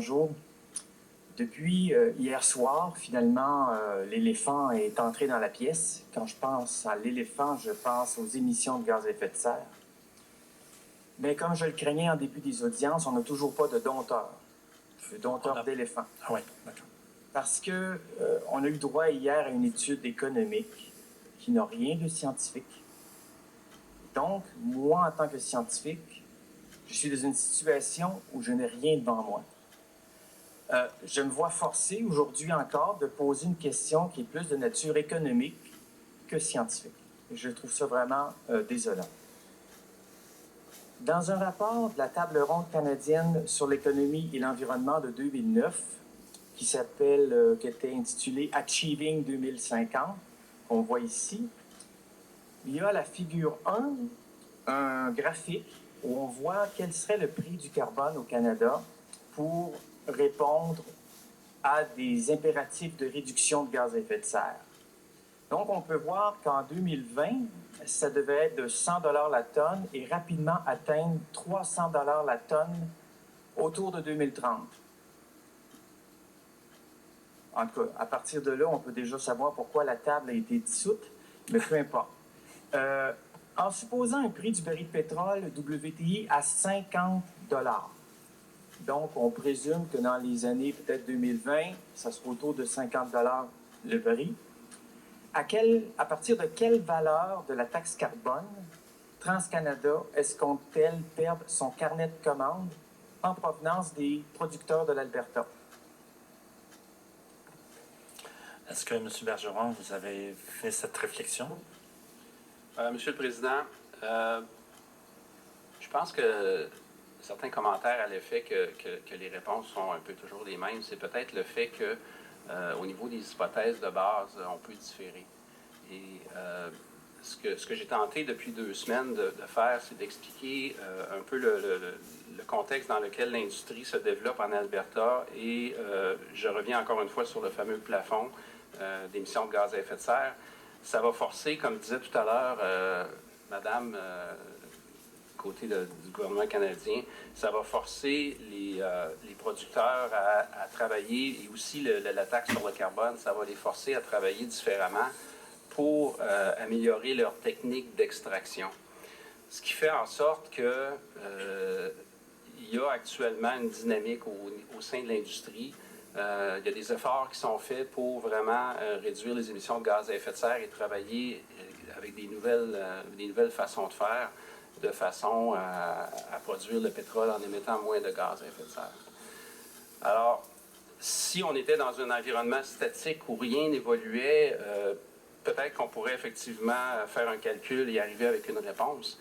bonjour. Depuis hier soir, finalement, l'éléphant est entré dans la pièce. Quand je pense à l'éléphant, je pense aux émissions de gaz à effet de serre. Mais comme je le craignais en début des audiences, on n'a toujours pas de dompteur d'éléphant. Ah oui, d'accord. Parce que on a eu droit hier à une étude économique qui n'a rien de scientifique. Donc, moi, en tant que scientifique, je suis dans une situation où je n'ai rien devant moi. Je me vois forcé aujourd'hui encore de poser une question qui est plus de nature économique que scientifique. Et je trouve ça vraiment désolant. Dans un rapport de la Table ronde canadienne sur l'économie et l'environnement de 2009, qui était intitulé « Achieving 2050 », qu'on voit ici, il y a la figure 1, un graphique où on voit quel serait le prix du carbone au Canada pour répondre à des impératifs de réduction de gaz à effet de serre. Donc, on peut voir qu'en 2020, ça devait être de 100 $ la tonne et rapidement atteindre 300 $ la tonne autour de 2030. En tout cas, à partir de là, on peut déjà savoir pourquoi la table a été dissoute, mais peu importe. En supposant un prix du baril de pétrole WTI à 50 $, donc, on présume que dans les années peut-être 2020, ça sera autour de 50 $ le baril. À partir de quelle valeur de la taxe carbone TransCanada escompte-t-elle perdre son carnet de commandes en provenance des producteurs de l'Alberta? Est-ce que, M. Bergeron, vous avez fait cette réflexion? Monsieur le Président, je pense que certains commentaires à l'effet que les réponses sont un peu toujours les mêmes, c'est peut-être le fait que, au niveau des hypothèses de base, on peut différer. Et ce que j'ai tenté depuis 2 semaines de faire, c'est d'expliquer un peu le contexte dans lequel l'industrie se développe en Alberta. Et je reviens encore une fois sur le fameux plafond d'émissions de gaz à effet de serre. Ça va forcer, comme disait tout à l'heure Madame, côté du gouvernement canadien, ça va forcer les producteurs à travailler, et aussi la taxe sur le carbone, ça va les forcer à travailler différemment pour améliorer leur technique d'extraction. Ce qui fait en sorte que il y a actuellement une dynamique au sein de l'industrie. Il y a des efforts qui sont faits pour vraiment réduire les émissions de gaz à effet de serre et travailler avec des nouvelles façons de faire, de façon à produire le pétrole en émettant moins de gaz à effet de serre. Alors, si on était dans un environnement statique où rien n'évoluait, peut-être qu'on pourrait effectivement faire un calcul et arriver avec une réponse.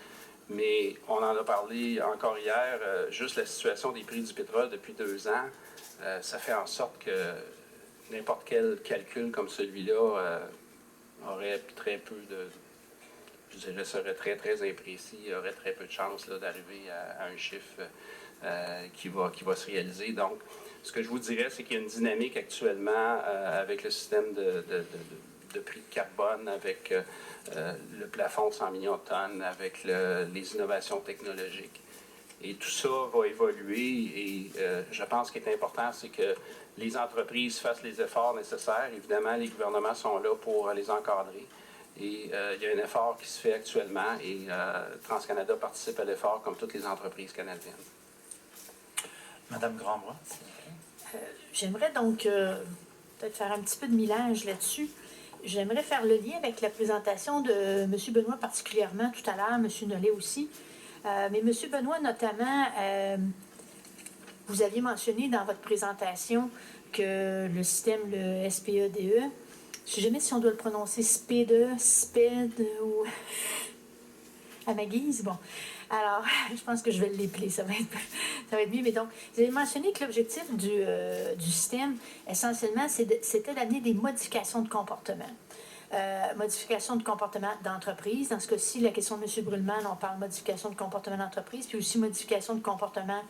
Mais on en a parlé encore hier, juste la situation des prix du pétrole depuis 2 ans, ça fait en sorte que n'importe quel calcul comme celui-là aurait très peu de... Je dirais, serait très, très imprécis, aurait très peu de chances d'arriver à un chiffre qui va se réaliser. Donc, ce que je vous dirais, c'est qu'il y a une dynamique actuellement avec le système de prix de carbone, avec le plafond de 100 millions de tonnes, avec les innovations technologiques. Et tout ça va évoluer et je pense ce qui est important, c'est que les entreprises fassent les efforts nécessaires. Évidemment, les gouvernements sont là pour les encadrer. Et il y a un effort qui se fait actuellement et TransCanada participe à l'effort comme toutes les entreprises canadiennes. Madame Grandbois. J'aimerais donc peut-être faire un petit peu de millage là-dessus. J'aimerais faire le lien avec la présentation de M. Benoît particulièrement tout à l'heure, M. Nollet aussi. Mais M. Benoît, notamment, vous aviez mentionné dans votre présentation que le système, le SPEDE, je ne sais jamais si on doit le prononcer SPED ou à ma guise. Bon, alors, je pense que je vais l'épeler, ça va être mieux. Mais donc, vous avez mentionné que l'objectif du système, essentiellement, c'était d'amener des modifications de comportement. Modification de comportement d'entreprise. Dans ce cas-ci, la question de M. Brulman, on parle de modification de comportement d'entreprise, puis aussi modification de comportement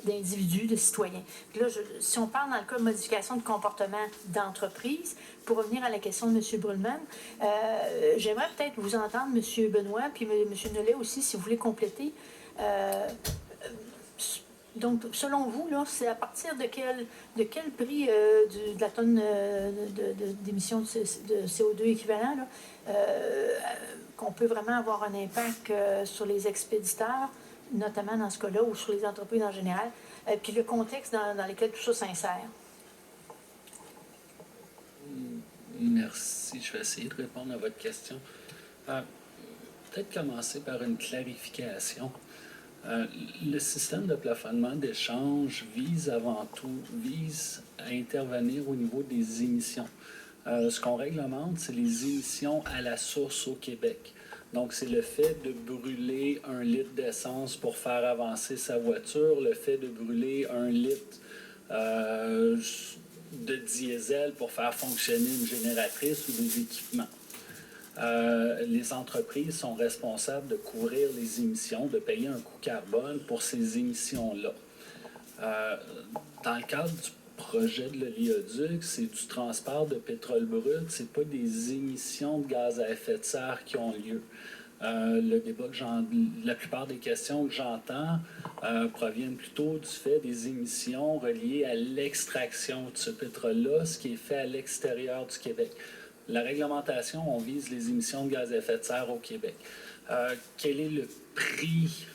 d'individus, de citoyens. Puis là, si on parle dans le cas de modification de comportement d'entreprise, pour revenir à la question de M. Brulman, j'aimerais peut-être vous entendre, M. Benoît, puis M. Nollet aussi, si vous voulez compléter. Donc, selon vous, là, c'est à partir de quel prix de la tonne d'émissions de CO2 équivalent là, qu'on peut vraiment avoir un impact sur les expéditeurs, notamment dans ce cas-là, ou sur les entreprises en général, puis le contexte dans lequel tout ça s'insère? Merci. Je vais essayer de répondre à votre question. Peut-être commencer par une clarification. Le système de plafonnement d'échange vise avant tout à intervenir au niveau des émissions. Ce qu'on réglemente, c'est les émissions à la source au Québec. Donc, c'est le fait de brûler 1 litre d'essence pour faire avancer sa voiture, le fait de brûler 1 litre de diesel pour faire fonctionner une génératrice ou des équipements. Les entreprises sont responsables de couvrir les émissions, de payer un coût carbone pour ces émissions-là. Dans le cadre du projet de l'oléoduc, c'est du transport de pétrole brut, c'est pas des émissions de gaz à effet de serre qui ont lieu. Le débat la plupart des questions que j'entends proviennent plutôt du fait des émissions reliées à l'extraction de ce pétrole-là, ce qui est fait à l'extérieur du Québec. La réglementation, on vise les émissions de gaz à effet de serre au Québec. Quel est le prix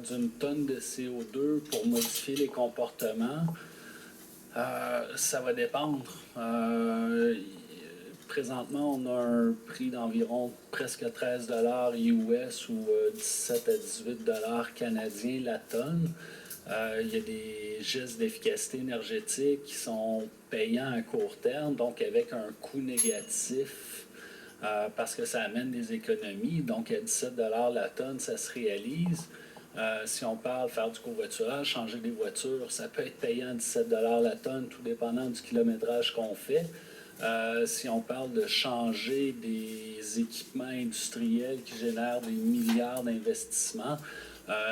d'une tonne de CO2 pour modifier les comportements? Ça va dépendre. Présentement, on a un prix d'environ presque 13 $ US ou 17 à 18 $ canadiens la tonne. Il y a des gestes d'efficacité énergétique qui sont payants à court terme, donc avec un coût négatif parce que ça amène des économies. Donc, à 17 $ la tonne, ça se réalise. Si on parle faire du covoiturage, changer des voitures, ça peut être payant à 17 $ la tonne, tout dépendant du kilométrage qu'on fait. Si on parle de changer des équipements industriels qui génèrent des milliards d'investissements,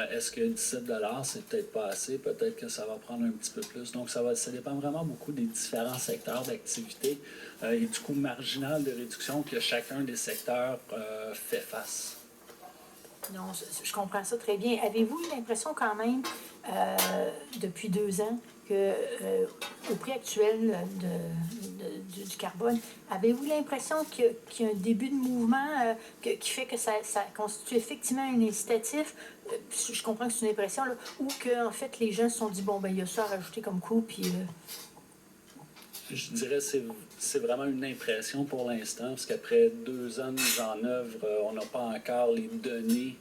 est-ce que 17 $, c'est peut-être pas assez? Peut-être que ça va prendre un petit peu plus. Donc, ça dépend vraiment beaucoup des différents secteurs d'activité et du coût marginal de réduction que chacun des secteurs fait face. Non, je comprends ça très bien. Avez-vous eu l'impression quand même, depuis 2 ans, que au prix actuel du carbone, avez-vous l'impression qu'il y a un début de mouvement qui fait que ça constitue effectivement un incitatif? Je comprends que c'est une impression, là, ou qu'en fait les gens se sont dit, bon, ben il y a ça à rajouter comme coût, puis... Je dirais que c'est vraiment une impression pour l'instant, parce qu'après 2 ans de mise en œuvre, on n'a pas encore les données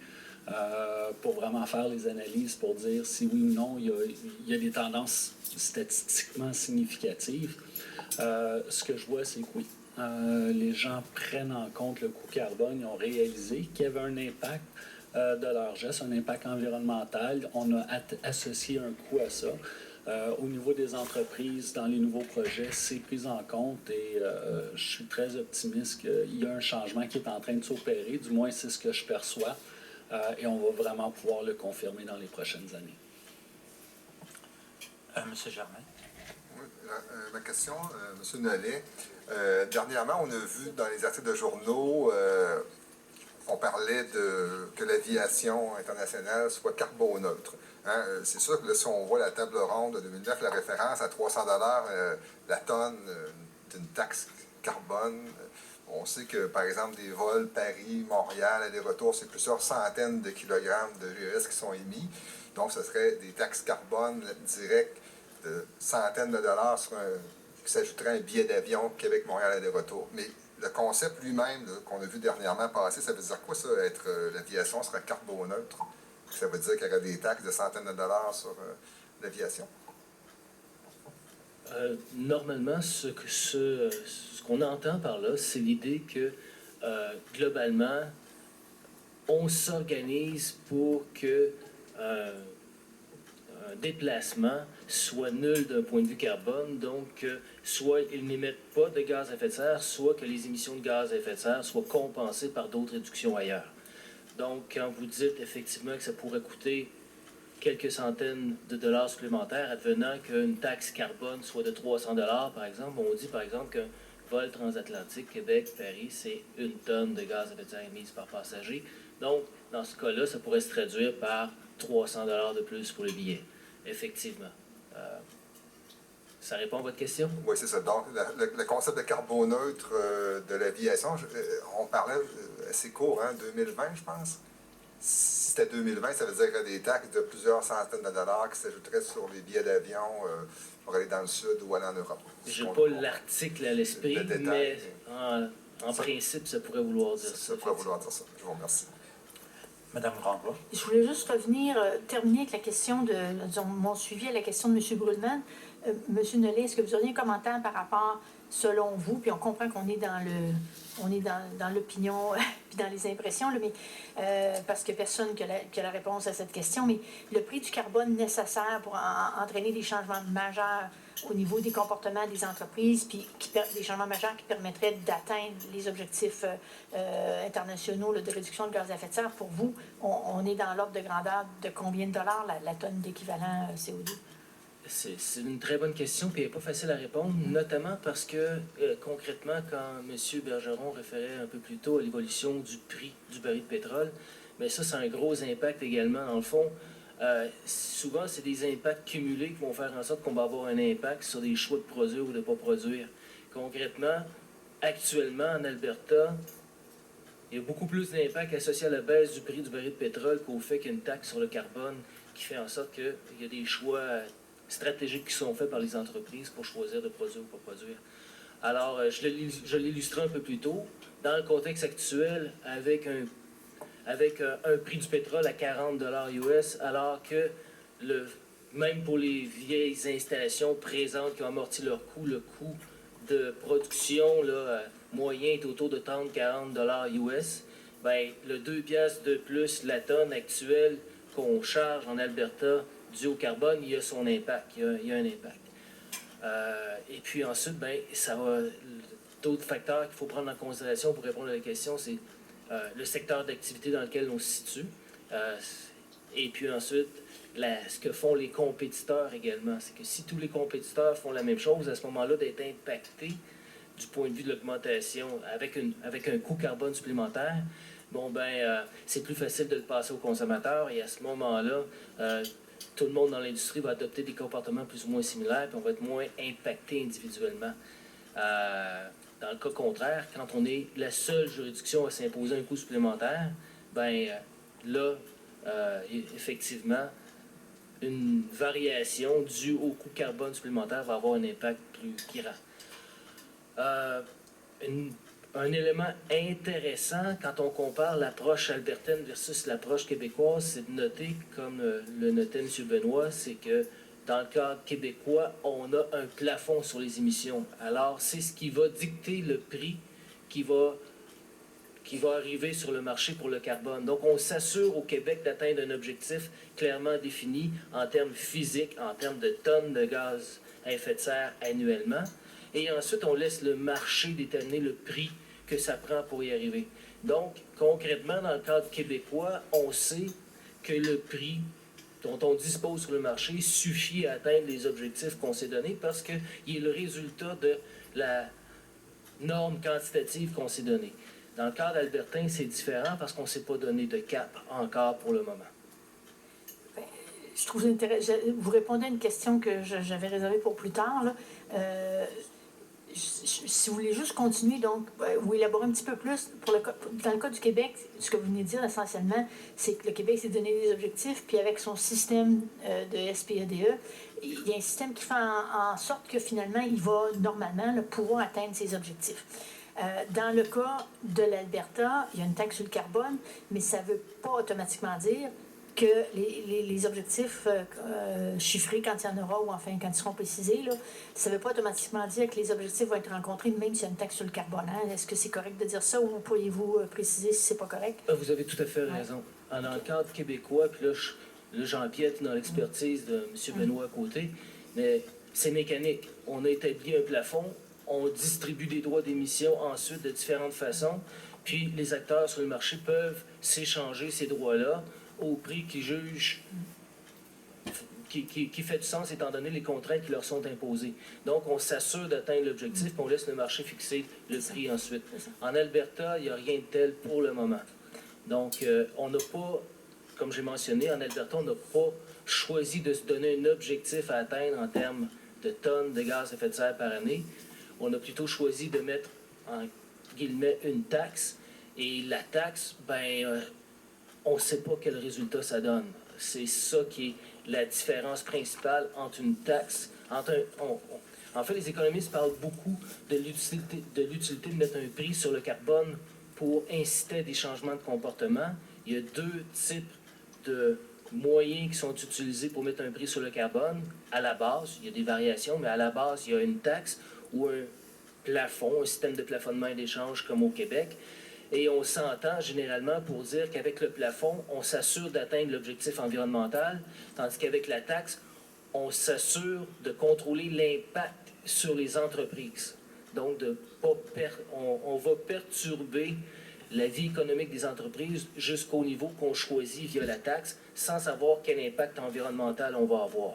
pour vraiment faire les analyses pour dire si oui ou non il y a des tendances statistiquement significatives. Ce que je vois, c'est que oui, les gens prennent en compte le coût carbone, ils ont réalisé qu'il y avait un impact de leur geste, un impact environnemental. On a associé un coût à ça. Au niveau des entreprises, dans les nouveaux projets, c'est pris en compte et je suis très optimiste qu'il y a un changement qui est en train de s'opérer, du moins c'est ce que je perçois, et on va vraiment pouvoir le confirmer dans les prochaines années. Monsieur Germain. Oui, ma question, M. Nollet. Dernièrement, on a vu dans les articles de journaux, on parlait que l'aviation internationale soit carboneutre. Hein? C'est sûr que là, si on voit la table ronde de 2009, la référence à 300 $ la tonne d'une taxe carbone, on sait que, par exemple, des vols Paris-Montréal, aller-retour, c'est plusieurs centaines de kilogrammes de GES qui sont émis. Donc, ce serait des taxes carbone directes de centaines de dollars qui s'ajouteraient à un billet d'avion Québec-Montréal aller-retour. Mais le concept lui-même qu'on a vu dernièrement passer, ça veut dire quoi ça, l'aviation sera carboneutre? Ça veut dire qu'il y aurait des taxes de centaines de dollars sur l'aviation? Normalement, ce qu'on entend par là, c'est l'idée que, globalement, on s'organise pour que un déplacement soit nul d'un point de vue carbone, donc soit ils n'émettent pas de gaz à effet de serre, soit que les émissions de gaz à effet de serre soient compensées par d'autres réductions ailleurs. Donc, quand vous dites effectivement que ça pourrait coûter quelques centaines de dollars supplémentaires, advenant qu'une taxe carbone soit de 300 $, par exemple, on dit par exemple qu'un vol transatlantique Québec-Paris, c'est 1 tonne de gaz à effet de serre émise par passager. Donc, dans ce cas-là, ça pourrait se traduire par 300 $ de plus pour le billet. effectivement. Ça répond à votre question? Oui, c'est ça. Donc, le concept de carboneutre de l'aviation, on parlait assez court, hein, 2020, je pense. Si c'était 2020, ça veut dire qu'il y a des taxes de plusieurs centaines de dollars qui s'ajouteraient sur les billets d'avion pour aller dans le sud ou aller en Europe. Je n'ai pas l'article à l'esprit, Le détail, mais en principe, ça pourrait vouloir dire ça. Ça pourrait vouloir dire ça. Je vous remercie. Madame Grandbois. Je voulais juste revenir, terminer avec la question de, disons, mon suivi à la question de M. Brulman. M. Nollet, est-ce que vous auriez un commentaire par rapport, selon vous, puis on comprend qu'on est dans l'opinion puis dans les impressions, là, mais, parce que personne qui a la réponse à cette question, mais le prix du carbone nécessaire pour entraîner des changements majeurs au niveau des comportements des entreprises, puis des changements majeurs qui permettraient d'atteindre les objectifs internationaux là, de réduction de gaz à effet de serre, pour vous, on est dans l'ordre de grandeur de combien de dollars la tonne d'équivalent CO2? C'est une très bonne question, puis elle n'est pas facile à répondre, notamment parce que, concrètement, quand M. Bergeron référait un peu plus tôt à l'évolution du prix du baril de pétrole, bien ça, c'est un gros impact également. Dans le fond, souvent, c'est des impacts cumulés qui vont faire en sorte qu'on va avoir un impact sur des choix de produire ou de ne pas produire. Concrètement, actuellement, en Alberta, il y a beaucoup plus d'impact associé à la baisse du prix du baril de pétrole qu'au fait qu'il y a une taxe sur le carbone qui fait en sorte qu'il y a des choix stratégiques qui sont faits par les entreprises pour choisir de produire ou pas produire. Alors, je l'illustrais un peu plus tôt. Dans le contexte actuel, avec un prix du pétrole à 40 $ US, alors que même pour les vieilles installations présentes qui ont amorti leur coût, le coût de production là, moyen est autour de 30-40 $ US, bien, le 2 piastres de plus la tonne actuelle qu'on charge en Alberta dû au carbone, il y a son impact, il y a un impact. Et puis ensuite, ben, ça va. D'autres facteurs qu'il faut prendre en considération pour répondre à la question, c'est le secteur d'activité dans lequel on se situe. Et puis ensuite, ce que font les compétiteurs également. C'est que si tous les compétiteurs font la même chose, à ce moment-là, d'être impacté du point de vue de l'augmentation avec un coût carbone supplémentaire, bon ben, c'est plus facile de le passer aux consommateurs et à ce moment-là, tout le monde dans l'industrie va adopter des comportements plus ou moins similaires, puis on va être moins impacté individuellement. Dans le cas contraire, quand on est la seule juridiction à s'imposer un coût supplémentaire, ben là, effectivement, une variation due au coût carbone supplémentaire va avoir un impact plus grand. Un élément intéressant quand on compare l'approche albertaine versus l'approche québécoise, c'est de noter, comme le notait M. Benoît, c'est que dans le cadre québécois, on a un plafond sur les émissions. Alors, c'est ce qui va dicter le prix qui va arriver sur le marché pour le carbone. Donc, on s'assure au Québec d'atteindre un objectif clairement défini en termes physiques, en termes de tonnes de gaz à effet de serre annuellement. Et ensuite, on laisse le marché déterminer le prix que ça prend pour y arriver. Donc, concrètement, dans le cadre québécois, on sait que le prix dont on dispose sur le marché suffit à atteindre les objectifs qu'on s'est donnés parce qu'il est le résultat de la norme quantitative qu'on s'est donnée. Dans le cadre albertain, c'est différent parce qu'on ne s'est pas donné de cap encore pour le moment. Je trouve ça intéressant. Vous répondez à une question que j'avais réservée pour plus tard, là. Si vous voulez juste continuer, donc, vous élaborer un petit peu plus, dans le cas du Québec, ce que vous venez de dire essentiellement, c'est que le Québec s'est donné des objectifs, puis avec son système de SPEDE, il y a un système qui fait en sorte que finalement, il va normalement là, pouvoir atteindre ses objectifs. Dans le cas de l'Alberta, il y a une taxe sur le carbone, mais ça ne veut pas automatiquement dire que les objectifs chiffrés, quand il y en aura, ou enfin quand ils seront précisés, là, ça ne veut pas automatiquement dire que les objectifs vont être rencontrés, même s'il y a une taxe sur le carbone. Hein? Est-ce que c'est correct de dire ça, ou pourriez-vous préciser si c'est pas correct? Vous avez tout à fait raison. Dans le cadre québécois, puis là, j'empiète dans l'expertise de M. Benoît à côté, mais c'est mécanique. On a établi un plafond, on distribue des droits d'émission ensuite de différentes façons, puis les acteurs sur le marché peuvent s'échanger ces droits-là au prix qu'ils jugent qui fait du sens étant donné les contraintes qui leur sont imposées. Donc, on s'assure d'atteindre l'objectif, puis on laisse le marché fixer le prix ensuite. En Alberta, il n'y a rien de tel pour le moment. Donc, on n'a pas, comme j'ai mentionné, en Alberta, on n'a pas choisi de se donner un objectif à atteindre en termes de tonnes de gaz à effet de serre par année. On a plutôt choisi de mettre, en guillemets, une taxe. Et la taxe, on ne sait pas quel résultat ça donne. C'est ça qui est la différence principale entre une taxe, en fait, les économistes parlent beaucoup de l'utilité de mettre un prix sur le carbone pour inciter à des changements de comportement. Il y a deux types de moyens qui sont utilisés pour mettre un prix sur le carbone. À la base, il y a des variations, mais à la base, il y a une taxe ou un plafond, un système de plafonnement et d'échange comme au Québec. Et on s'entend généralement pour dire qu'avec le plafond, on s'assure d'atteindre l'objectif environnemental, tandis qu'avec la taxe, on s'assure de contrôler l'impact sur les entreprises. Donc, on va perturber la vie économique des entreprises jusqu'au niveau qu'on choisit via la taxe, sans savoir quel impact environnemental on va avoir.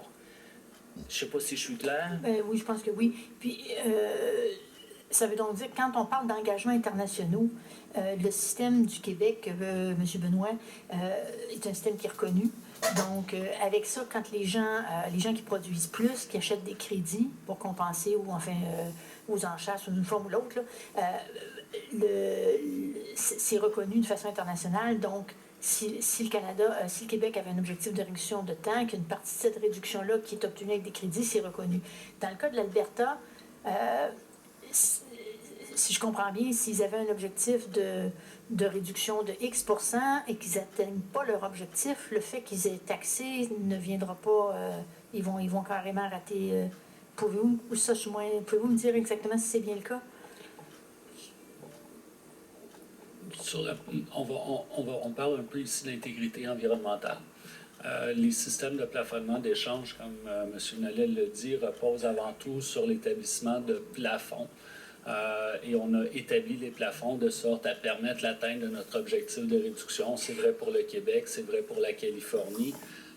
Je ne sais pas si je suis clair. Oui, je pense que oui. Puis, ça veut donc dire que quand on parle d'engagements internationaux, le système du Québec, M. Benoît, est un système qui est reconnu. Donc, avec ça, quand les gens qui produisent plus, qui achètent des crédits pour compenser ou enfin aux enchères sous une forme ou l'autre, c'est reconnu de façon internationale. Donc, si le Québec avait un objectif de réduction de temps, qu'une partie de cette réduction-là qui est obtenue avec des crédits, c'est reconnu. Dans le cas de l'Alberta, si je comprends bien, s'ils avaient un objectif de réduction de X % et qu'ils n'atteignent pas leur objectif, le fait qu'ils aient taxé ne viendra pas, ils vont carrément rater. Pouvez-vous me dire exactement si c'est bien le cas? On parle un peu ici d'intégrité environnementale. Les systèmes de plafonnement d'échange, comme M. Nollet le dit, reposent avant tout sur l'établissement de plafonds. Et on a établi les plafonds de sorte à permettre l'atteinte de notre objectif de réduction. C'est vrai pour le Québec, c'est vrai pour la Californie.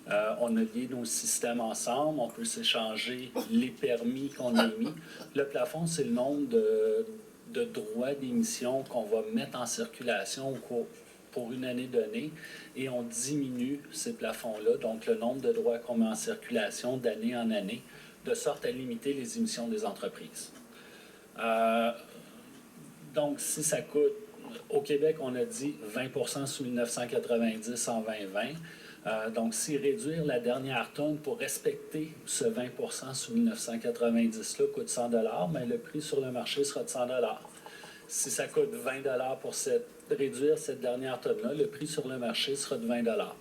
On a lié nos systèmes ensemble, on peut s'échanger les permis qu'on a émis. Le plafond, c'est le nombre de droits d'émission qu'on va mettre en circulation pour une année donnée, et on diminue ces plafonds-là, donc le nombre de droits qu'on met en circulation d'année en année, de sorte à limiter les émissions des entreprises. Donc, si ça coûte, au Québec, on a dit 20 % sous 1990 en 2020. Donc, si réduire la dernière tonne pour respecter ce 20 % sous 1990-là coûte 100 $, mais le prix sur le marché sera de 100 $. Si ça coûte 20 $ pour réduire cette dernière tonne-là, le prix sur le marché sera de 20 $.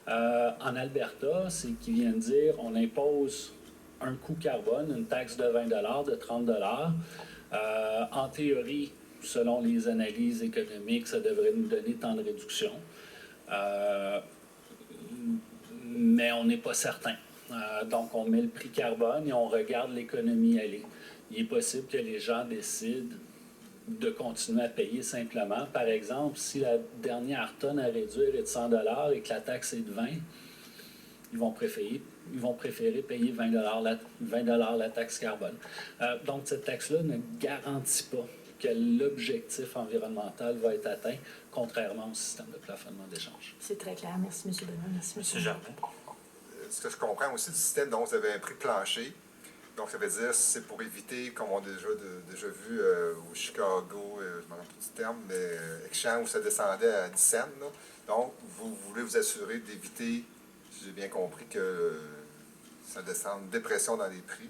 En Alberta, c'est qu'ils viennent dire on impose un coût carbone, une taxe de 20 $, de 30 $. En théorie, selon les analyses économiques, ça devrait nous donner tant de réduction. Mais on n'est pas certain. Donc, on met le prix carbone et on regarde l'économie aller. Il est possible que les gens décident de continuer à payer simplement. Par exemple, si la dernière tonne à réduire est de 100 $ et que la taxe est de 20 $, ils vont préférer payer 20 $ la taxe carbone. Donc, cette taxe-là ne garantit pas que l'objectif environnemental va être atteint, contrairement au système de plafonnement d'échange. C'est très clair. Merci, M. Benoît. Merci, M. Jardin. Ce que je comprends aussi du système, donc vous avez un prix plancher. Donc, ça veut dire que c'est pour éviter, comme on a déjà vu au Chicago, je ne me rappelle plus du terme, mais Exchange, où ça descendait à 10 cents. Là. Donc, vous voulez vous assurer d'éviter, si j'ai bien compris, que ça descende, dépression dans les prix.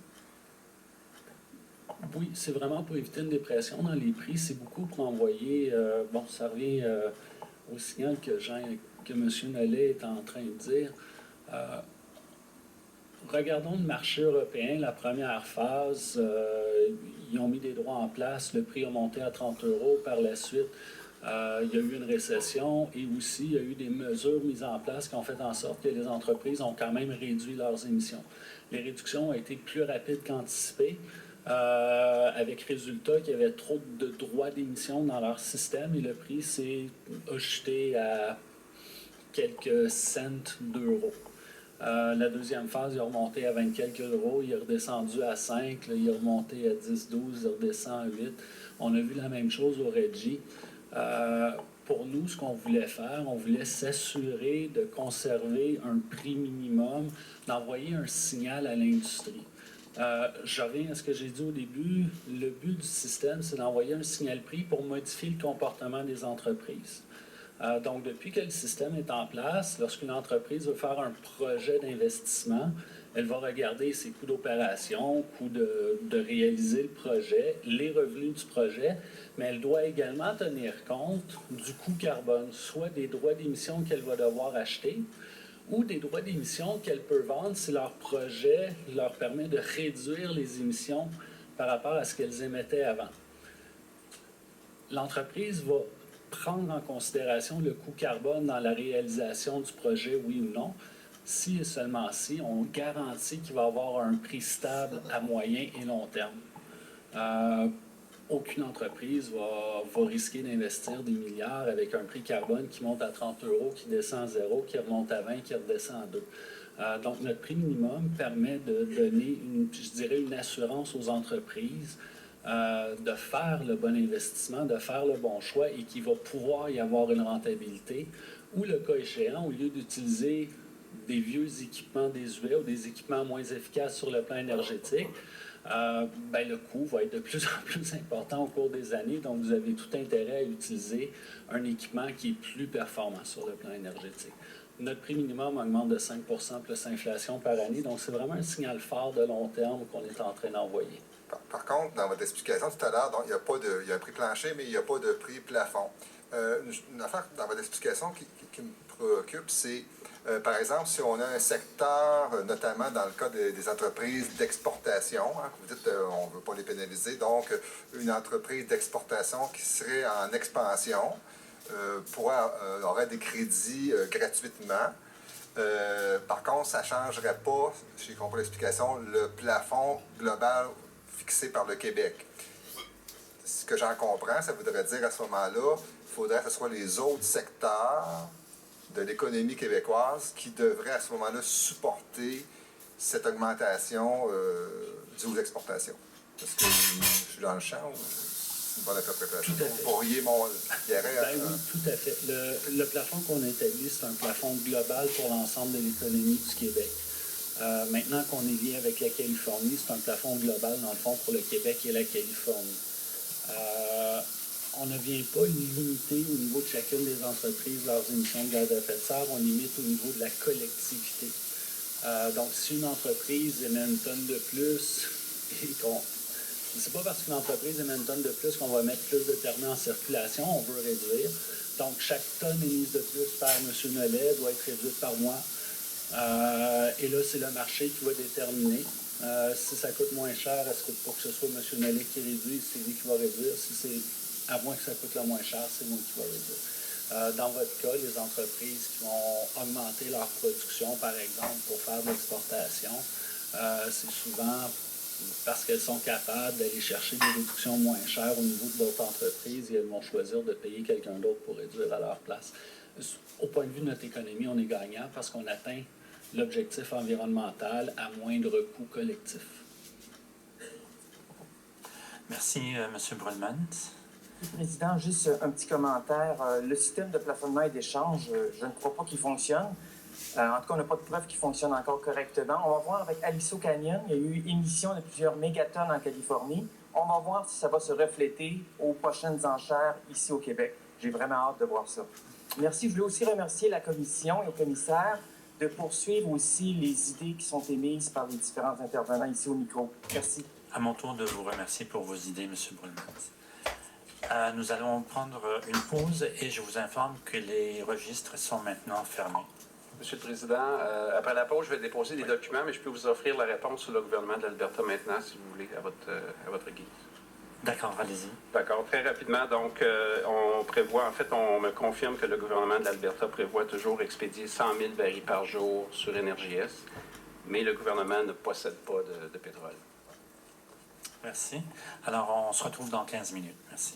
Oui, c'est vraiment pour éviter une dépression dans les prix. C'est beaucoup pour envoyer... ça revient au signal que M. Nollet est en train de dire. Regardons le marché européen, la première phase, ils ont mis des droits en place, le prix a monté à 30 € par la suite. Il y a eu une récession et aussi il y a eu des mesures mises en place qui ont fait en sorte que les entreprises ont quand même réduit leurs émissions. Les réductions ont été plus rapides qu'anticipées, avec résultat qu'il y avait trop de droits d'émission dans leur système et le prix s'est ajusté à quelques cents d'euros. La deuxième phase, il est remonté à 20 quelques euros, il est redescendu à 5, là, il est remonté à 10, 12, il redescend à 8. On a vu la même chose au Regi. pour nous, ce qu'on voulait faire, on voulait s'assurer de conserver un prix minimum, d'envoyer un signal à l'industrie. Je reviens à ce que j'ai dit au début. Le but du système, c'est d'envoyer un signal prix pour modifier le comportement des entreprises. Donc, depuis que le système est en place, lorsqu'une entreprise veut faire un projet d'investissement, elle va regarder ses coûts d'opération, coûts de réaliser le projet, les revenus du projet, mais elle doit également tenir compte du coût carbone, soit des droits d'émission qu'elle va devoir acheter, ou des droits d'émission qu'elle peut vendre si leur projet leur permet de réduire les émissions par rapport à ce qu'elles émettaient avant. L'entreprise va prendre en considération le coût carbone dans la réalisation du projet, oui ou non. Si et seulement si, on garantit qu'il va y avoir un prix stable à moyen et long terme. Aucune entreprise va risquer d'investir des milliards avec un prix carbone qui monte à 30 €, qui descend à 0, qui remonte à 20, qui redescend à 2. Donc, notre prix minimum permet de donner, une assurance aux entreprises de faire le bon investissement, de faire le bon choix et qu'il va pouvoir y avoir une rentabilité ou, le cas échéant, au lieu d'utiliser des vieux équipements désuets ou des équipements moins efficaces sur le plan énergétique, le coût va être de plus en plus important au cours des années. Donc, vous avez tout intérêt à utiliser un équipement qui est plus performant sur le plan énergétique. Notre prix minimum augmente de 5 % plus inflation par année. Donc, c'est vraiment un signal fort de long terme qu'on est en train d'envoyer. Par contre, dans votre explication tout à l'heure, il y a un prix plancher, mais il n'y a pas de prix plafond. Une affaire dans votre explication qui me préoccupe, c'est, par exemple, si on a un secteur, notamment dans le cas des entreprises d'exportation, vous dites on ne veut pas les pénaliser, donc une entreprise d'exportation qui serait en expansion aurait des crédits gratuitement. Par contre, ça ne changerait pas, si j'ai compris l'explication, le plafond global fixé par le Québec. Ce que j'en comprends, ça voudrait dire à ce moment-là, il faudrait que ce soit les autres secteurs de l'économie québécoise qui devraient à ce moment-là supporter cette augmentation due aux exportations. Est-ce que je suis dans le champ ou c'est une bonne interprétation? Tout à fait. Vous pourriez Oui, tout à fait. Le plafond qu'on a établi, c'est un plafond global pour l'ensemble de l'économie du Québec. Maintenant qu'on est lié avec la Californie, c'est un plafond global, dans le fond, pour le Québec et la Californie. On ne vient pas limiter au niveau de chacune des entreprises leurs émissions de gaz à effet de serre, on limite au niveau de la collectivité. Donc, si une entreprise émet une tonne de plus et c'est pas parce qu'une entreprise émet une tonne de plus qu'on va mettre plus de permis en circulation, on veut réduire. Donc, chaque tonne émise de plus par M. Nollet doit être réduite par mois. Et là, c'est le marché qui va déterminer. Si ça coûte moins cher, est-ce que pour que ce soit M. Nollet qui réduit, c'est lui qui va réduire? Si c'est à moins que ça coûte le moins cher, c'est moi qui va réduire. Dans votre cas, les entreprises qui vont augmenter leur production, par exemple, pour faire de l'exportation, c'est souvent parce qu'elles sont capables d'aller chercher des réductions moins chères au niveau de d'autres entreprises et elles vont choisir de payer quelqu'un d'autre pour réduire à leur place. Au point de vue de notre économie, on est gagnant parce qu'on atteint l'objectif environnemental à moindre coût collectif. Merci, M. Brulman. Président, juste un petit commentaire. Le système de plafonnement et d'échange, je ne crois pas qu'il fonctionne. En tout cas, on n'a pas de preuve qu'il fonctionne encore correctement. On va voir avec Aliso Canyon, il y a eu émission de plusieurs mégatonnes en Californie. On va voir si ça va se refléter aux prochaines enchères ici au Québec. J'ai vraiment hâte de voir ça. Merci. Je voulais aussi remercier la commission et au commissaire de poursuivre aussi les idées qui sont émises par les différents intervenants ici au micro. Merci. À mon tour de vous remercier pour vos idées, M. Brulman. Nous allons prendre une pause et je vous informe que les registres sont maintenant fermés. Monsieur le Président, après la pause, je vais déposer des documents, mais je peux vous offrir la réponse sur le gouvernement de l'Alberta maintenant, si vous voulez, à votre guise. D'accord, allez-y. D'accord, très rapidement. Donc, on prévoit, en fait, on me confirme que le gouvernement de l'Alberta prévoit toujours expédier 100 000 barils par jour sur EnergyS, mais le gouvernement ne possède pas de pétrole. Merci. Alors, on se retrouve dans 15 minutes. Merci.